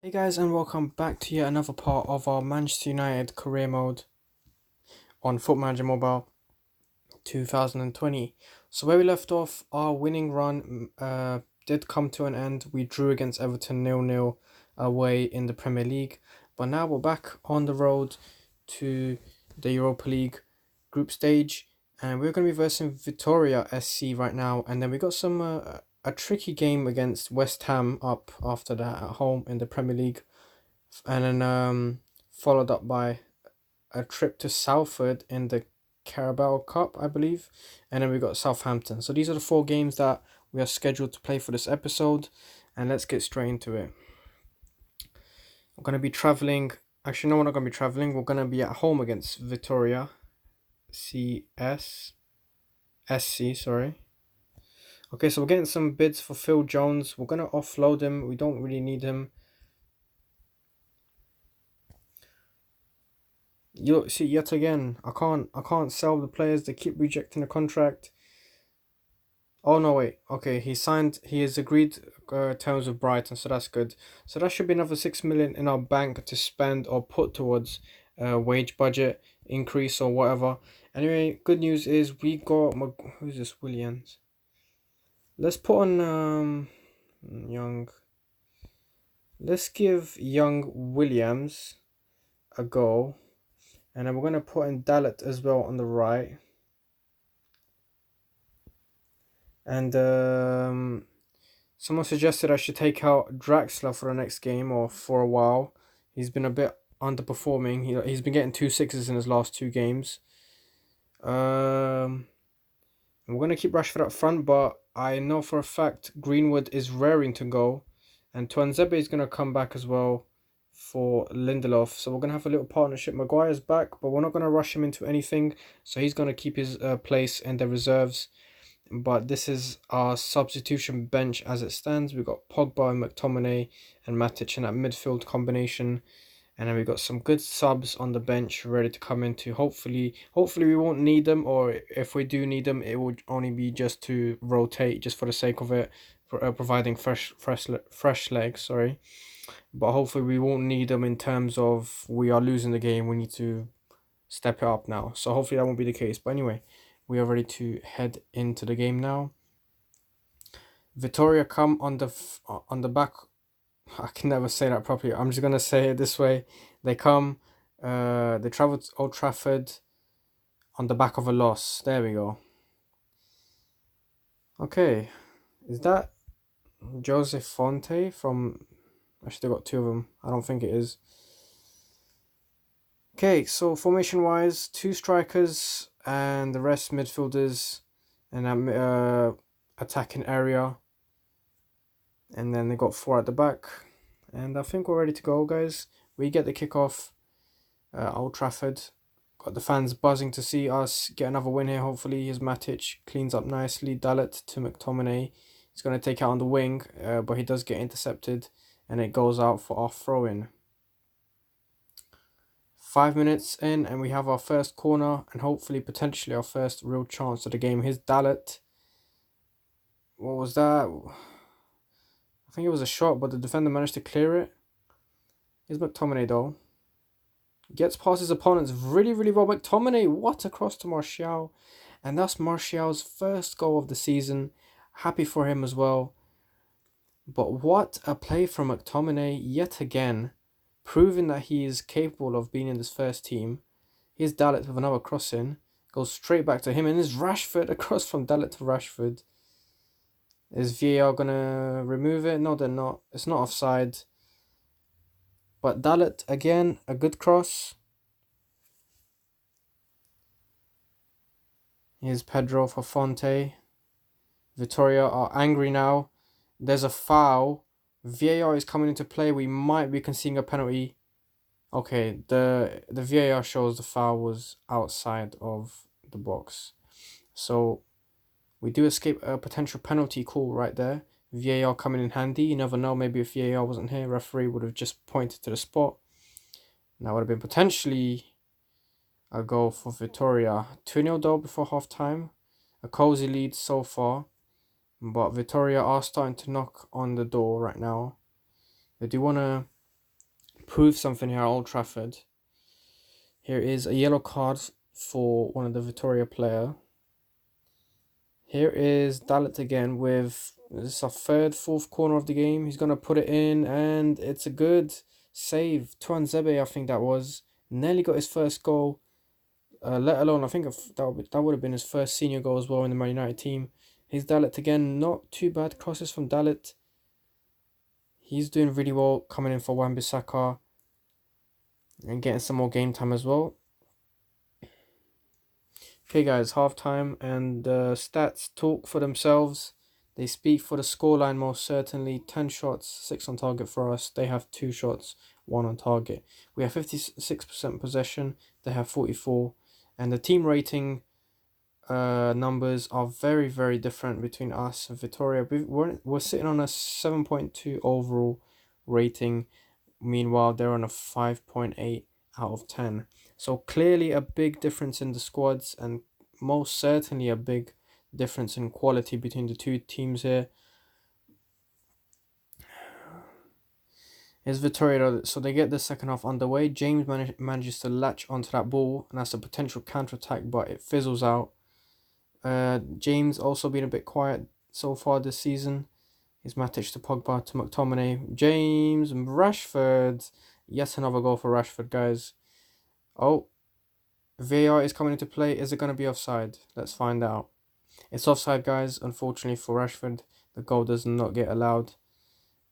Hey guys, and welcome back to yet another part of our Manchester United career mode on Foot Manager Mobile 2020. So where we left off, our winning run did come to an end. We drew against Everton 0-0 away in the Premier League, but now we're back on the road to the Europa League group stage, and we're going to be versing Vitória SC right now, and then we got some a tricky game against West Ham up after that at home in the Premier League, and then followed up by a trip to Salford in the Carabao Cup, I believe, and then we got Southampton. So these are the four games that we are scheduled to play for this episode, and let's get straight into it. I'm gonna be traveling. Actually, no, we're not gonna be traveling. We're gonna be at home against Vitória SC. Sorry. Okay, so we're getting some bids for Phil Jones. We're gonna offload him. We don't really need him. You see, yet again, I can't sell the players. They keep rejecting the contract. Oh no, wait. Okay, he has agreed terms with Brighton, so that's good. So that should be another 6 million in our bank to spend or put towards wage budget increase or whatever. Anyway, good news is we got who's this, Williams. Let's put on young. Let's give young Williams a go, and then we're gonna put in Dallet as well on the right. And someone suggested I should take out Draxler for the next game or for a while. He's been a bit underperforming. He's been getting 2 6s in his last 2 games. We're gonna keep Rashford up front, but I know for a fact Greenwood is raring to go, and Tuanzebe is gonna come back as well for Lindelof. So we're gonna have a little partnership. Maguire's back, but we're not gonna rush him into anything. So he's gonna keep his place in the reserves. But this is our substitution bench as it stands. We've got Pogba and McTominay and Matic in that midfield combination. And then we've got some good subs on the bench ready to come into. Hopefully we won't need them, or if we do need them, it will only be just to rotate, just for the sake of it, for providing fresh legs. Sorry, but hopefully we won't need them in terms of we are losing the game. We need to step it up now. So hopefully that won't be the case. But anyway, we are ready to head into the game now. Vitória come on the back. I can never say that properly. I'm just gonna say it this way. They come, they travel to Old Trafford on the back of a loss. There we go. Okay, is that Joseph Fonte from? Actually, they got two of them. I don't think it is. Okay, so formation wise, two strikers and the rest midfielders, and attacking area. And then they got four at the back. And I think we're ready to go, guys. We get the kickoff. Old Trafford. Got the fans buzzing to see us get another win here. Hopefully, here's Matic. Cleans up nicely. Dallet to McTominay. He's going to take out on the wing, but he does get intercepted. And it goes out for our throw-in. 5 minutes in, and we have our first corner. And hopefully, potentially, our first real chance of the game. Here's Dallet. What was that? I think it was a shot, but the defender managed to clear it. Here's McTominay though. Gets past his opponents really, really well. McTominay, what a cross to Martial. And that's Martial's first goal of the season. Happy for him as well. But what a play from McTominay yet again. Proving that he is capable of being in this first team. Here's Dallet with another cross in. Goes straight back to him. And there's Rashford, across from Dallet to Rashford. Is VAR gonna remove it? No, they're not. It's not offside. But Dallet again, a good cross. Here's Pedro for Fonte. Vitória are angry now. There's a foul. VAR is coming into play. We might be conceding a penalty. Okay, the VAR shows the foul was outside of the box. So we do escape a potential penalty call right there. VAR coming in handy. You never know. Maybe if VAR wasn't here, referee would have just pointed to the spot. And that would have been potentially a goal for Vitória. 2-0 though before half time. A cozy lead so far. But Vitória are starting to knock on the door right now. They do want to prove something here at Old Trafford. Here is a yellow card for one of the Vitória player. Here is Dalit again with, this is our third, fourth corner of the game. He's going to put it in, and it's a good save. Tuanzebe, I think that was. Nearly got his first goal, let alone, I think that would have been his first senior goal as well in the Man United team. Here's Dalit again, not too bad crosses from Dalit. He's doing really well, coming in for Wan-Bissaka and getting some more game time as well. Okay guys, half time, and the stats talk for themselves. They speak for the scoreline most certainly. 10 shots, 6 on target for us. They have 2 shots, 1 on target. We have 56% possession. They have 44. And the team rating numbers are very, very different between us and Vitória. We're sitting on a 7.2 overall rating. Meanwhile, they're on a 5.8 out of 10. So clearly a big difference in the squads, and most certainly a big difference in quality between the two teams here. Here's Vitória, so they get the second half underway. James manages to latch onto that ball, and that's a potential counter-attack, but it fizzles out. James also been a bit quiet so far this season. Here's Matic to Pogba to McTominay. James, Rashford. Yet another goal for Rashford, guys. Oh, VAR is coming into play. Is it going to be offside? Let's find out. It's offside, guys. Unfortunately for Rashford, the goal does not get allowed.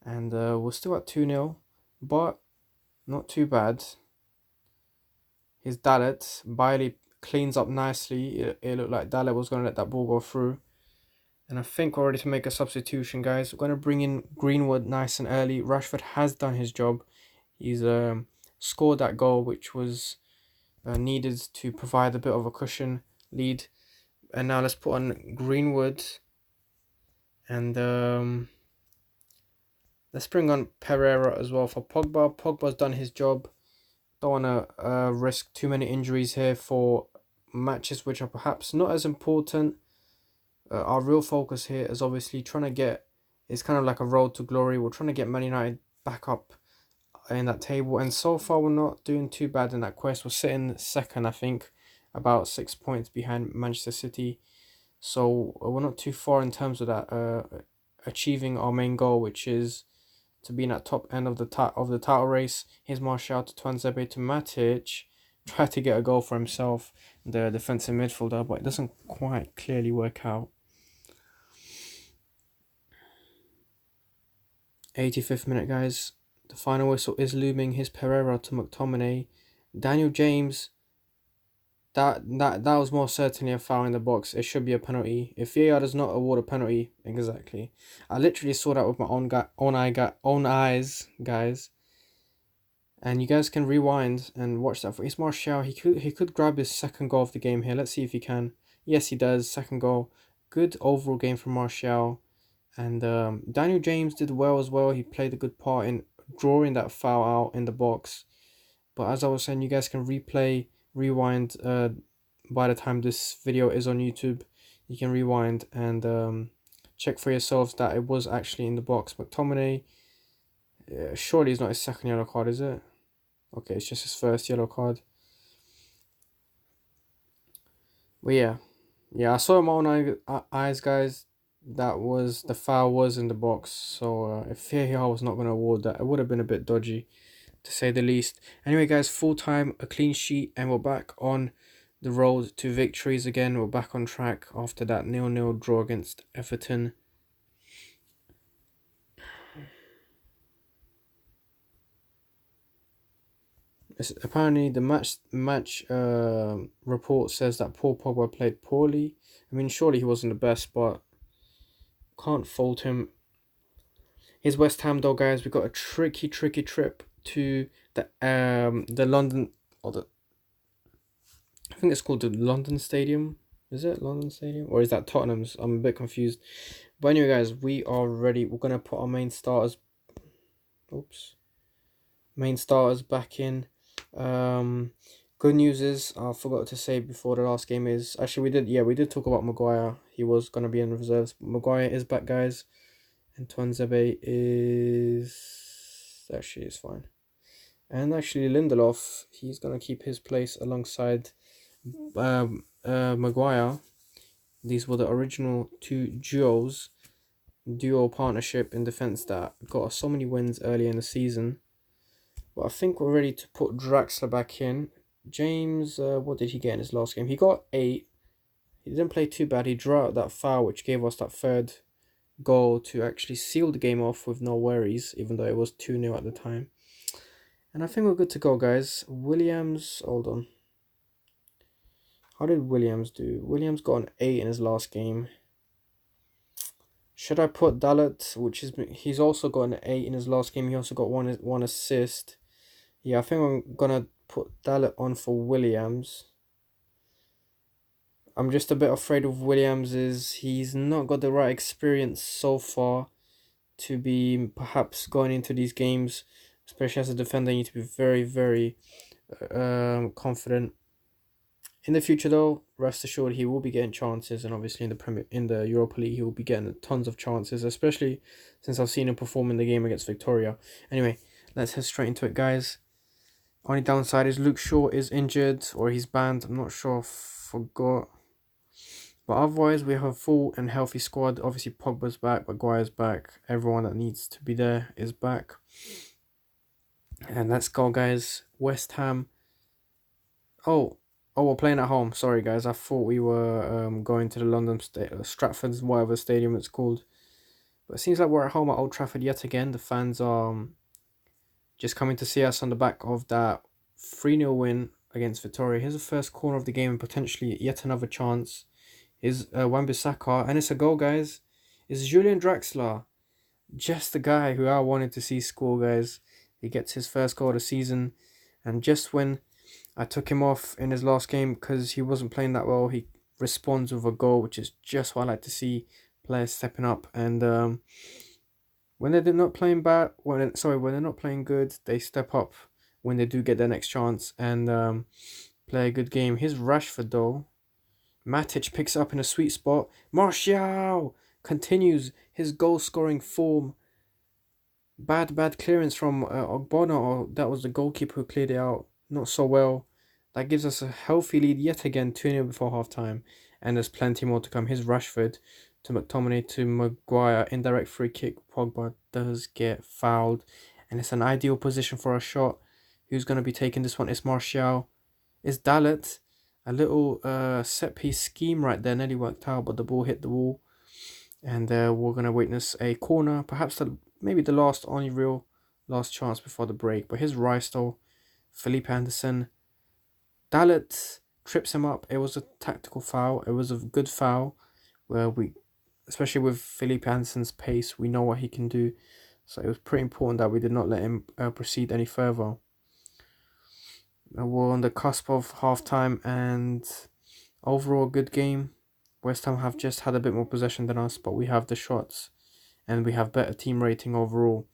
And we're still at 2-0, but not too bad. Here's Dalit. Bailey cleans up nicely. It looked like Dalit was going to let that ball go through. And I think we're ready to make a substitution, guys. We're going to bring in Greenwood nice and early. Rashford has done his job. He's scored that goal, which was needed to provide a bit of a cushion lead. And now let's put on Greenwood. And let's bring on Pereira as well for Pogba. Pogba's done his job. Don't want to risk too many injuries here for matches which are perhaps not as important. Our real focus here is obviously trying to get, it's kind of like a road to glory. We're trying to get Man United back up in that table, and so far we're not doing too bad in that quest. We're sitting second, I think, about 6 points behind Manchester City, so we're not too far in terms of that achieving our main goal, which is to be in that top end of the title race. Here's Martial to Tuanzebe to Matic, try to get a goal for himself, the defensive midfielder, but it doesn't quite clearly work out. 85th minute, guys. The final whistle is looming. Here's Pereira to McTominay. Daniel James. That was most certainly a foul in the box. It should be a penalty. If VAR does not award a penalty, exactly. I literally saw that with my own eyes, guys. And you guys can rewind and watch that. For It's Martial. He could grab his second goal of the game here. Let's see if he can. Yes, he does. Second goal. Good overall game from Martial. And Daniel James did well as well. He played a good part in drawing that foul out in the box. But as I was saying, you guys can rewind by the time this video is on YouTube. You can rewind and check for yourselves that it was actually in the box. McTominay, surely it's not his second yellow card, is it? Okay, it's just his first yellow card. But yeah, I saw my own eyes, guys. The foul was in the box, so if VAR was not going to award that, it would have been a bit dodgy, to say the least. Anyway, guys, full time, a clean sheet, and we're back on the road to victories again. We're back on track after that 0-0 draw against Everton. Apparently, the match report says that Paul Pogba played poorly. I mean, surely he wasn't the best, but can't fault him. Here's West Ham though, guys. We got a tricky trip to the London, or the, I think it's called the London Stadium. Is it London Stadium, or is that Tottenham's? I'm a bit confused. But anyway, guys, we are ready. We're gonna put our main starters. Main starters back in. Good news is, I forgot to say before the last game is, actually we did talk about Maguire. He was gonna be in reserves. Maguire is back, guys. And Tuanzebe is fine. And actually Lindelof, he's going to keep his place alongside Maguire. These were the original two duo partnership in defence that got us so many wins early in the season. But I think we're ready to put Draxler back in. James, what did he get in his last game? He got 8. He didn't play too bad. He drew out that foul, which gave us that third goal to actually seal the game off with no worries, even though it was 2-0 at the time. And I think we're good to go, guys. Williams, hold on. How did Williams do? Williams got an 8 in his last game. Should I put Dalit, which is he's also got an 8 in his last game. He also got one assist. Yeah, I think I'm gonna put Dalit on for Williams. I'm just a bit afraid of Williams is he's not got the right experience so far to be perhaps going into these games, especially as a defender. You need to be very, very confident. In the future, though, rest assured he will be getting chances, and obviously in the Europa League he will be getting tons of chances, especially since I've seen him perform in the game against Vitória. Anyway, let's head straight into it, guys. Only downside is Luke Shaw is injured or he's banned. I'm not sure. Forgot. But otherwise, we have a full and healthy squad. Obviously, Pogba's back, Maguire's back. Everyone that needs to be there is back. And let's go, guys. West Ham. Oh, we're playing at home. Sorry, guys. I thought we were going to the London Stratford's, whatever stadium it's called. But it seems like we're at home at Old Trafford yet again. The fans are just coming to see us on the back of that 3-0 win against Vitória. Here's the first corner of the game and potentially yet another chance. Is Wan-Bissaka, and it's a goal, guys. It's Julian Draxler, just the guy who I wanted to see score, guys. He gets his first goal of the season, and just when I took him off in his last game because he wasn't playing that well, he responds with a goal, which is just what I like to see, players stepping up. And when they're not playing bad, when they're not playing good, they step up when they do get their next chance and play a good game. Here's Rashford, though. Matic picks it up in a sweet spot. Martial continues his goal-scoring form. Bad clearance from Ogbonna, or that was the goalkeeper who cleared it out. Not so well. That gives us a healthy lead yet again, 2-0 before half-time. And there's plenty more to come. Here's Rashford to McTominay to Maguire. Indirect free kick. Pogba does get fouled. And it's an ideal position for a shot. Who's going to be taking this one? It's Martial. It's Dalit. A little set piece scheme right there. Nearly worked out, but the ball hit the wall. And we're going to witness a corner. Perhaps maybe the only real last chance before the break. But here's Rice, though. Felipe Anderson. Dalit trips him up. It was a tactical foul. It was a good foul. Where especially with Felipe Anderson's pace, we know what he can do. So it was pretty important that we did not let him proceed any further. We're on the cusp of half-time and overall good game. West Ham have just had a bit more possession than us, but we have the shots and we have better team rating overall.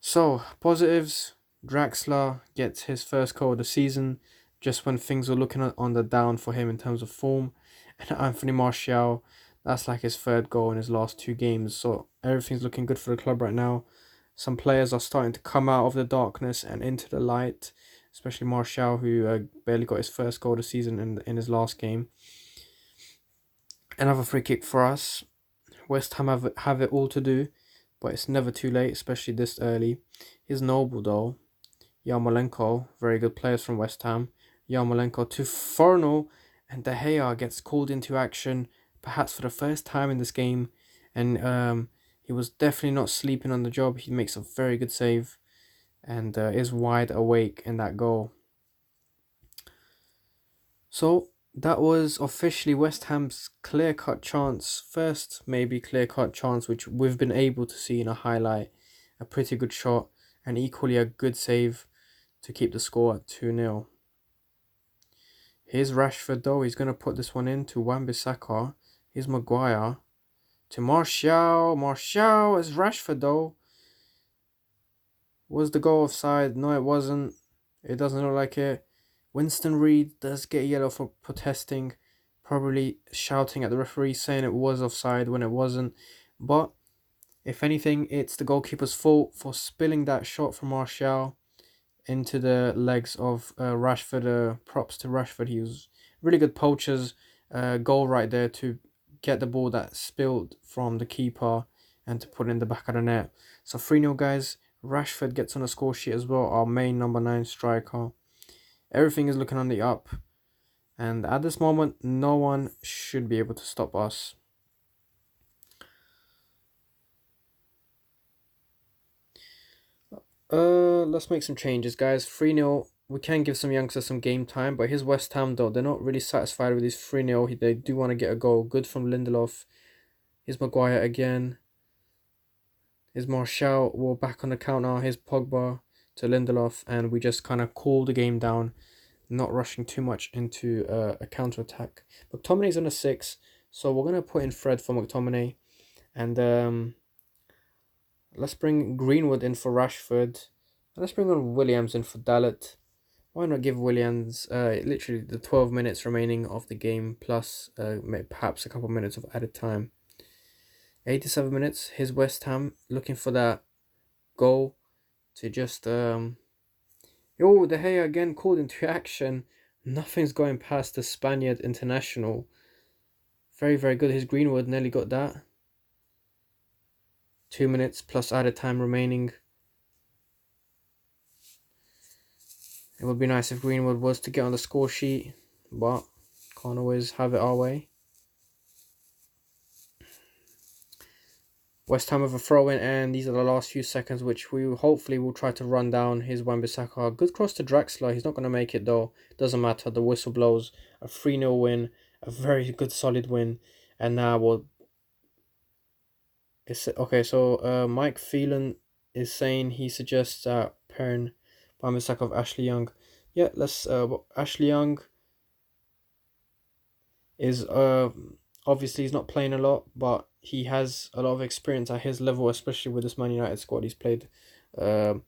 So, positives. Draxler gets his first goal of the season just when things were looking on the down for him in terms of form. And Anthony Martial, that's like his third goal in his last 2 games. So, everything's looking good for the club right now. Some players are starting to come out of the darkness and into the light, especially Martial, who barely got his first goal of the season in his last game. Another free kick for us. West Ham have it all to do, but it's never too late, especially this early. Here's Noble, though. Yarmolenko, very good players from West Ham. Yarmolenko to Fornal, and De Gea gets called into action, perhaps for the first time in this game, and he was definitely not sleeping on the job. He makes a very good save and is wide awake in that goal. So that was officially West Ham's clear-cut chance. First, maybe clear-cut chance, which we've been able to see in a highlight. A pretty good shot and equally a good save to keep the score at 2-0. Here's Rashford, though. He's going to put this one in to Wan-Bissaka. Here's Maguire. To Martial. Martial is Rashford, though. Was the goal offside? No, it wasn't. It doesn't look like it. Winston Reid does get yellow for protesting. Probably shouting at the referee saying it was offside when it wasn't. But If anything, it's the goalkeeper's fault for spilling that shot from Martial into the legs of Rashford. Props to Rashford. He was really good poacher's goal right there to get the ball that spilled from the keeper and to put it in the back of the net. So 3-0 guys. Rashford gets on the score sheet as well, our main number 9 striker. Everything is looking on the up. And at this moment, no one should be able to stop us. Let's make some changes, guys. 3-0. We can give some youngsters some game time, but here's West Ham, though. They're not really satisfied with this 3-0. They do want to get a goal. Good from Lindelof. Here's Maguire again. Here's Martial. We're back on the counter. Here's Pogba to Lindelof, and we just kind of cool the game down, not rushing too much into a counter-attack. McTominay's on a 6, so we're going to put in Fred for McTominay, and let's bring Greenwood in for Rashford. Let's bring on Williams in for Dalot. Why not give Williams literally the 12 minutes remaining of the game plus perhaps a couple minutes of added time. 87 minutes. Here's West Ham looking for that goal to just... Oh, De Gea again called into action. Nothing's going past the Spaniard international. Very, very good. His Greenwood nearly got that. 2 minutes plus added time remaining. It would be nice if Greenwood was to get on the score sheet, but can't always have it our way. West Ham with a throw in, and these are the last few seconds, which we hopefully will try to run down. Here's Wan-Bissaka. Good cross to Draxler. He's not going to make it though. Doesn't matter. The whistle blows. A 3-0 win. A very good solid win. And now we'll... Okay, so Mike Phelan is saying he suggests pairing Wan-Bissaka of Ashley Young. Yeah, let's... Ashley Young is... obviously he's not playing a lot, but he has a lot of experience at his level, especially with this Man United squad. He's played quite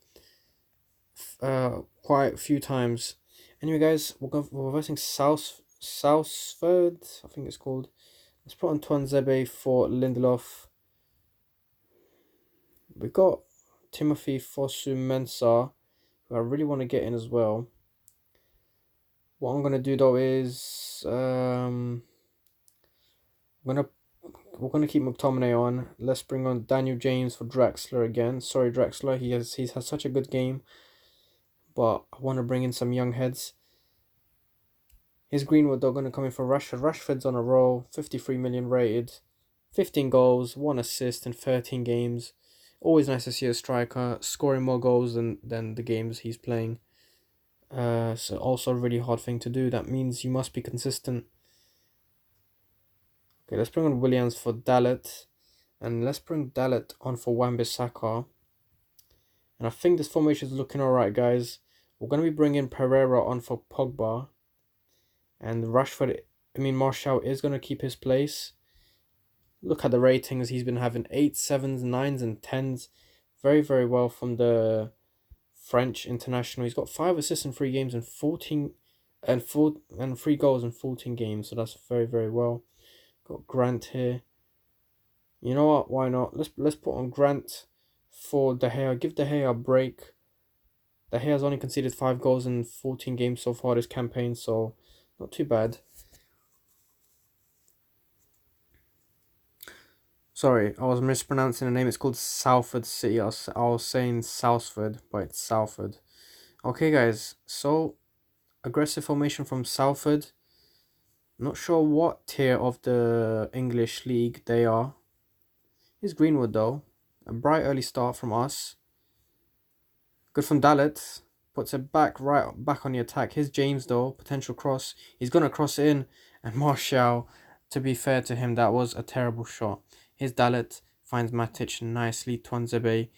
a few times. Anyway, guys, we're versing Salford, I think it's called. Let's put on Tuanzebe for Lindelof. We've got Timothy Fosu-Mensah, who I really want to get in as well. What I'm going to do, though, is... We're gonna keep McTominay on. Let's bring on Daniel James for Draxler again. Sorry, Draxler. He's had such a good game, but I want to bring in some young heads. Here's Greenwood. They're gonna come in for Rashford. Rashford's on a roll. 53 million rated, 15 goals, 1 assist in 13 games. Always nice to see a striker scoring more goals than the games he's playing. So also a really hard thing to do. That means you must be consistent. Okay, let's bring on Williams for Dalot. And let's bring Dalot on for Wan-Bissaka. And I think this formation is looking alright, guys. We're going to be bringing Pereira on for Pogba. And Martial is going to keep his place. Look at the ratings. He's been having 8, 7s, 9s, and 10s. Very, very well from the French international. He's got 5 assists in 3 games and 3 goals in 14 games. So that's very, very well. Got Grant here. You know what? Why not? Let's put on Grant for De Gea. Give De Gea a break. De Gea's only conceded 5 goals in 14 games so far this campaign, so not too bad. Sorry, I was mispronouncing the name. It's called Salford City. I was saying Salford, but it's Salford. Okay, guys. So aggressive formation from Salford. Not sure what tier of the English league they are. Here's Greenwood though. A bright early start from us. Good from Dalot. Puts it back on the attack. Here's James though. Potential cross. He's going to cross it in. And Martial, to be fair to him, that was a terrible shot. Here's Dalot. Finds Matic nicely. Tuanzebe.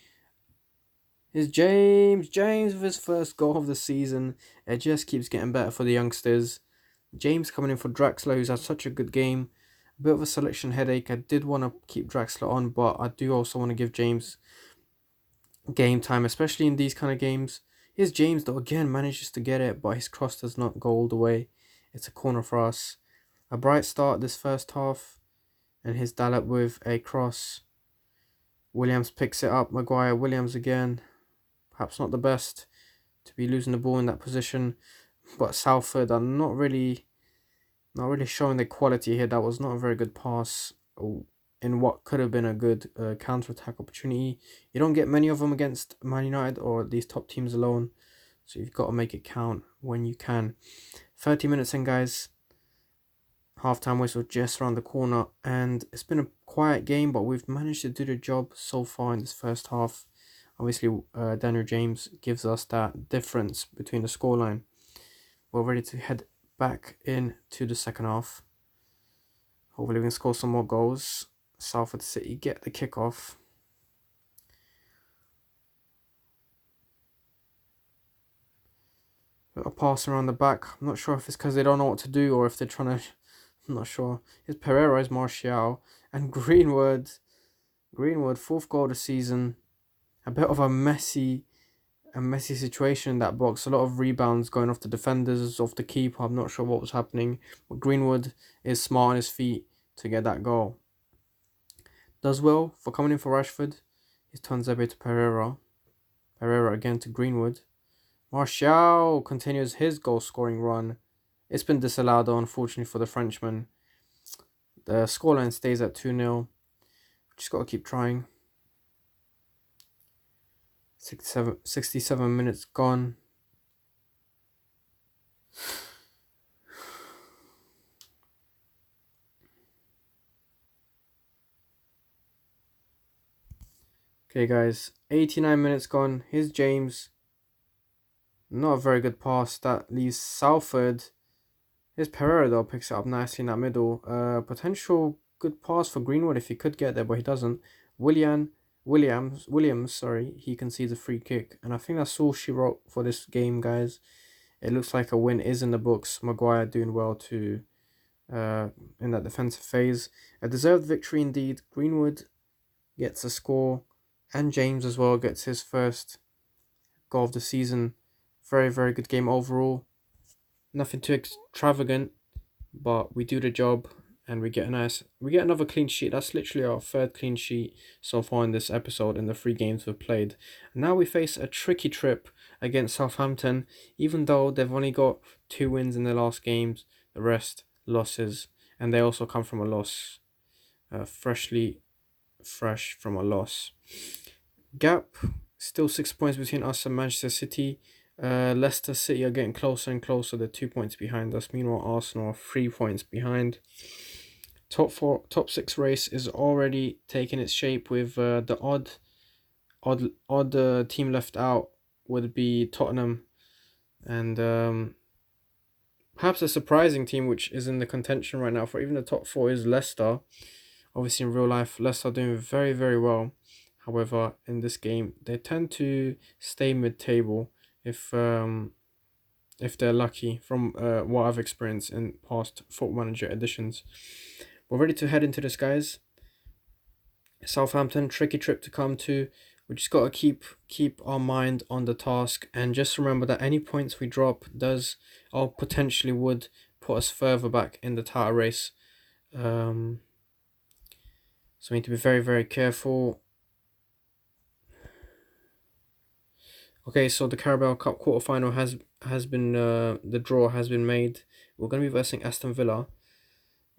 Here's James. James with his first goal of the season. It just keeps getting better for the youngsters. James coming in for Draxler, who's had such a good game. A bit of a selection headache. I did want to keep Draxler on, but I do also want to give James game time, especially in these kind of games. Here's James, though, again, manages to get it, but his cross does not go all the way. It's a corner for us. A bright start this first half. And here's Dalot with a cross. Williams picks it up. Maguire, Williams again. Perhaps not the best to be losing the ball in that position. But Salford are not really showing the quality here. That was not a very good pass in what could have been a good counter-attack opportunity. You don't get many of them against Man United or these top teams alone. So you've got to make it count when you can. 30 minutes in, guys. Half-time whistle just around the corner. And it's been a quiet game, but we've managed to do the job so far in this first half. Obviously, Daniel James gives us that difference between the scoreline. We're ready to head back into the second half. Hopefully we can score some more goals. Salford City get the kickoff. A pass around the back. I'm not sure if it's because they don't know what to do or if they're trying to... I'm not sure. It's Pereira, it's Martial, and Greenwood. Greenwood, 4th goal of the season. A bit of a messy situation in that box. A lot of rebounds going off the defenders, off the keeper. I'm not sure what was happening. But Greenwood is smart on his feet to get that goal. Does well for coming in for Rashford. It's Tuanzebe to Pereira. Pereira again to Greenwood. Martial continues his goal scoring run. It's been disallowed though, unfortunately for the Frenchman. The scoreline stays at 2-0. Just got to keep trying. 67 minutes gone. Okay, guys. 89 minutes gone. Here's James. Not a very good pass. That leaves Salford. Here's Pereira, though. Picks it up nicely in that middle. Potential good pass for Greenwood if he could get there, but he doesn't. Williams, sorry. He concedes a free kick. And I think that's all she wrote for this game, guys. It looks like a win is in the books. Maguire doing well too in that defensive phase. A deserved victory indeed. Greenwood gets a score. And James as well gets his first goal of the season. Very, very good game overall. Nothing too extravagant, but we do the job and we get another clean sheet. That's literally our 3rd clean sheet so far in this episode in the 3 games we've played. And now we face a tricky trip against Southampton, even though they've only got 2 wins in their last games, the rest losses, and they also come from a loss, fresh from a loss. Gap still 6 points between us and Manchester City. Leicester City are getting closer and closer. They're 2 points behind us. Meanwhile, Arsenal are 3 points behind. Top 6 race is already taking its shape with the odd team left out would be Tottenham, and perhaps a surprising team which is in the contention right now for even the top 4 is Leicester. Obviously, in real life, Leicester are doing very, very well. However, in this game, they tend to stay mid-table if they're lucky from what I've experienced in past Football Manager editions. We're ready to head into this, guys. Southampton, tricky trip to come to. We just got to keep our mind on the task and just remember that any points we drop does or potentially would put us further back in the title race. So we need to be very, very careful. Okay, so the Carabao Cup quarterfinal has been the draw has been made. We're going to be versing Aston Villa.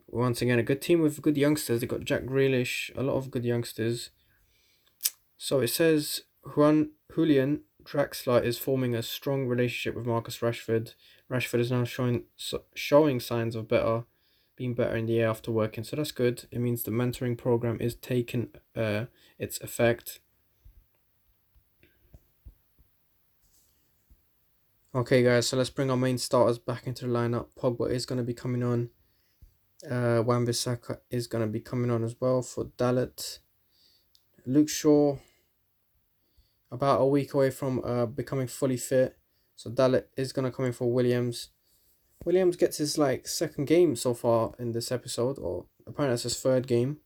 Once again, a good team with good youngsters. They got Jack Grealish, a lot of good youngsters. So it says Julian Draxler is forming a strong relationship with Marcus Rashford. Rashford is now showing signs of being better in the air after working. So that's good. It means the mentoring program is taking its effect. Okay, guys, so let's bring our main starters back into the lineup. Pogba is going to be coming on. Wan-Bissaka is going to be coming on as well for Dalot. Luke Shaw, about a week away from becoming fully fit. So Dalot is going to come in for Williams. Williams gets his 2nd game so far in this episode, or apparently that's his 3rd game.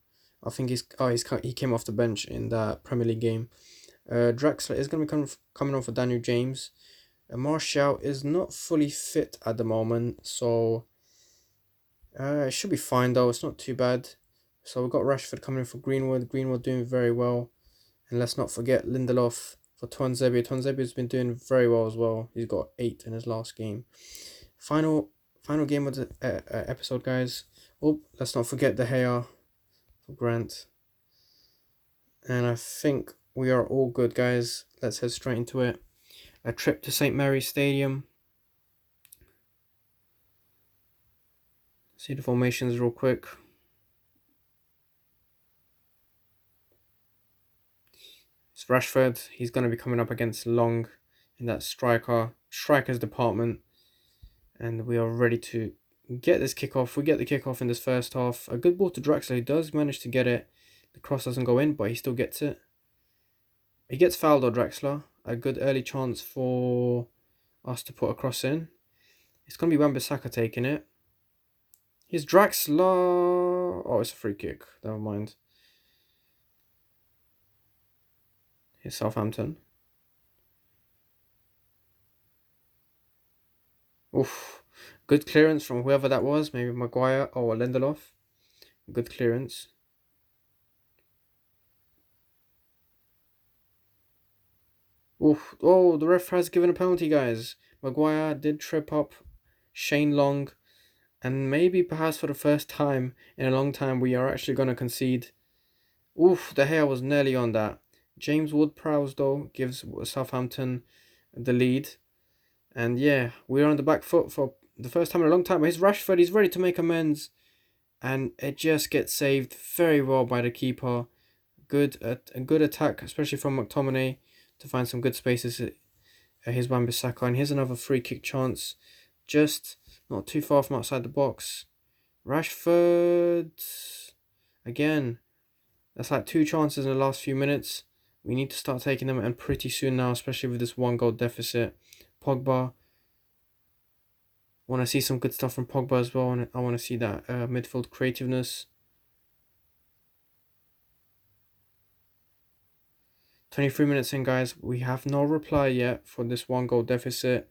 I think he came off the bench in that Premier League game. Draxler is going to be coming on for Daniel James. Martial is not fully fit at the moment, so it should be fine though. It's not too bad. So we've got Rashford coming in for Greenwood. Greenwood doing very well. And let's not forget Lindelof for Tuanzebe. Tuanzebe's been doing very well as well. He's got 8 in his last game. Final game of the episode, guys. Oh, let's not forget De Gea for Grant. And I think we are all good, guys. Let's head straight into it. A trip to St. Mary's Stadium. See the formations real quick. It's Rashford. He's going to be coming up against Long in that strikers department. And we are ready to get this kickoff. We get the kickoff in this first half. A good ball to Draxler. He does manage to get it. The cross doesn't go in, but he still gets it. He gets fouled on Draxler. A good early chance for us to put a cross in. It's going to be Wan-Bissaka taking it. Here's Draxler. Oh, it's a free kick. Never mind. Here's Southampton. Oof. Good clearance from whoever that was. Maybe Maguire or Lindelof. Good clearance. Oof. Oh, the ref has given a penalty, guys. Maguire did trip up Shane Long. And maybe perhaps for the first time in a long time we are actually going to concede. Oof, De Gea was nearly on that. James Ward-Prowse, though, gives Southampton the lead. And yeah, we're on the back foot for the first time in a long time. Here's Rashford, he's ready to make amends. And it just gets saved very well by the keeper. A good attack, especially from McTominay, to find some good spaces. Here's Wan-Bissaka, and here's another free kick chance. Just not too far from outside the box. Rashford. Again, that's like 2 chances in the last few minutes. We need to start taking them, and pretty soon now, especially with this 1 goal deficit. Pogba. Want to see some good stuff from Pogba as well, and I want to see that midfield creativeness. 23 minutes in, guys. We have no reply yet for this 1 goal deficit.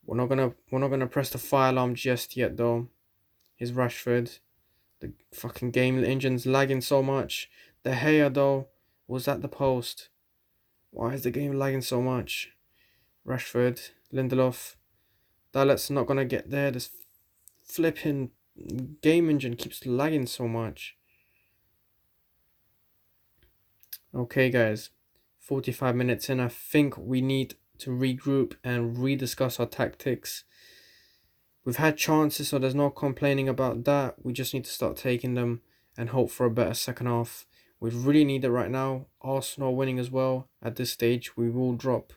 We're not gonna press the fire alarm just yet, though. Here's Rashford. The fucking game engine's lagging so much. De Gea, though, was at the post. Why is the game lagging so much? Rashford, Lindelof. Dalot's not gonna get there. This flipping game engine keeps lagging so much. Okay, guys. 45 minutes in. I think we need to regroup and rediscuss our tactics. We've had chances, so there's no complaining about that. We just need to start taking them and hope for a better second half. We really need it right now. Arsenal winning as well. At this stage, we will drop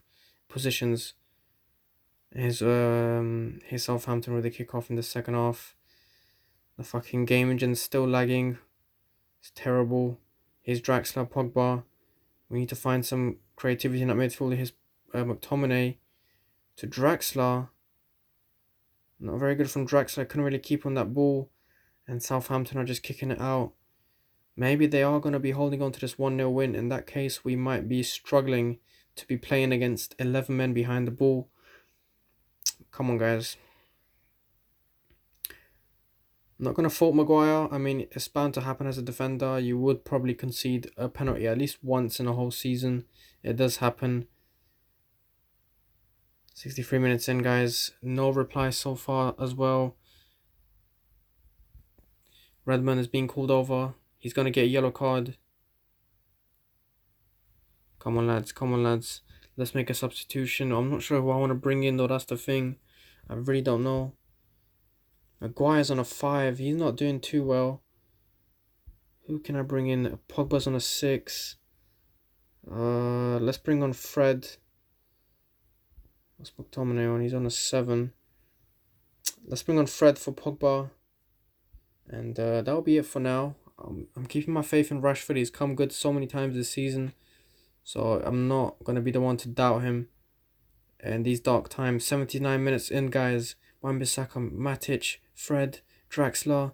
positions. Here's Southampton with the kickoff in the second half. The fucking game engine's still lagging. It's terrible. Here's Draxler, Pogba. We need to find some creativity in that midfield. Here's McTominay to Draxler. Not very good from Draxler. Couldn't really keep on that ball. And Southampton are just kicking it out. Maybe they are going to be holding on to this 1-0 win. In that case, we might be struggling to be playing against 11 men behind the ball. Come on, guys. I'm not going to fault Maguire. I mean, it's bound to happen as a defender. You would probably concede a penalty at least once in a whole season. It does happen. 63 minutes in, guys. No reply so far as well. Redmond is being called over. He's going to get a yellow card. Come on, lads. Come on, lads. Let's make a substitution. I'm not sure who I want to bring in, though. That's the thing. I really don't know. Maguire's on a 5. He's not doing too well. Who can I bring in? Pogba's on a 6. Let's bring on Fred. What's McTominay on? He's on a 7. Let's bring on Fred for Pogba. And that'll be it for now. I'm keeping my faith in Rashford. He's come good so many times this season. So I'm not going to be the one to doubt him. And these dark times. 79 minutes in, guys. Wan-Bissaka, Matic, Fred, Draxler,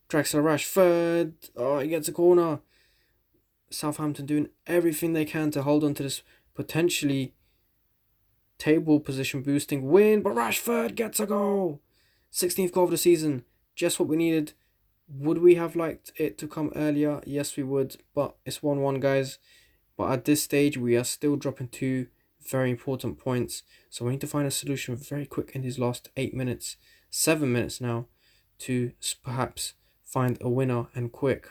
Rashford. Oh, he gets a corner. Southampton doing everything they can to hold on to this potentially table position boosting win. But Rashford gets a goal. 16th goal of the season. Just what we needed. Would we have liked it to come earlier? Yes, we would. But it's 1-1, guys. But at this stage, we are still dropping 2 very important points. So we need to find a solution very quick in these last 8 minutes, 7 minutes now, to perhaps find a winner and quick.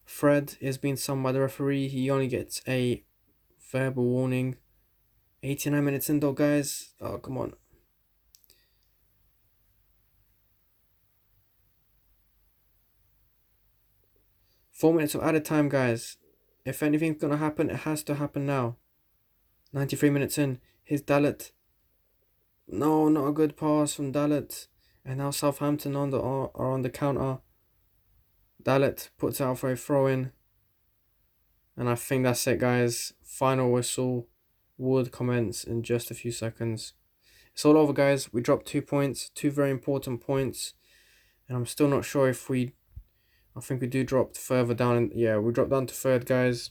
Fred is being summoned by the referee. He only gets a verbal warning. 89 minutes in though, guys. Oh, come on. Four minutes of added time, guys. If anything's going to happen, it has to happen now. 93 minutes in. Here's Dalit. No, not a good pass from Dalit. And now Southampton are on the counter. Dalit puts out for a throw-in. And I think that's it, guys. Final whistle would commence in just a few seconds. It's all over, guys. We dropped 2 points. 2 very important points. And I'm still not sure if I think we do drop further down. Yeah, we dropped down to third, guys.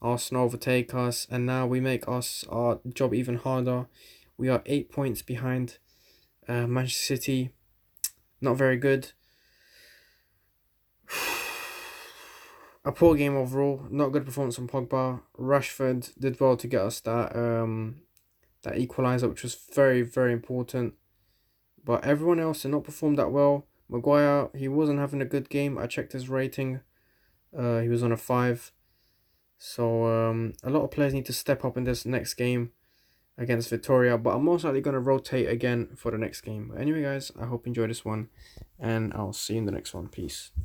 Arsenal overtake us. And now we make our job even harder. We are 8 points behind Manchester City. Not very good. A poor game overall. Not good performance from Pogba. Rashford did well to get us that equaliser, which was very, very important. But everyone else did not perform that well. Maguire, he wasn't having a good game. I checked his rating. He was on a 5. So a lot of players need to step up in this next game against Vitória. But I'm most likely going to rotate again for the next game. But anyway, guys, I hope you enjoyed this one. And I'll see you in the next one. Peace.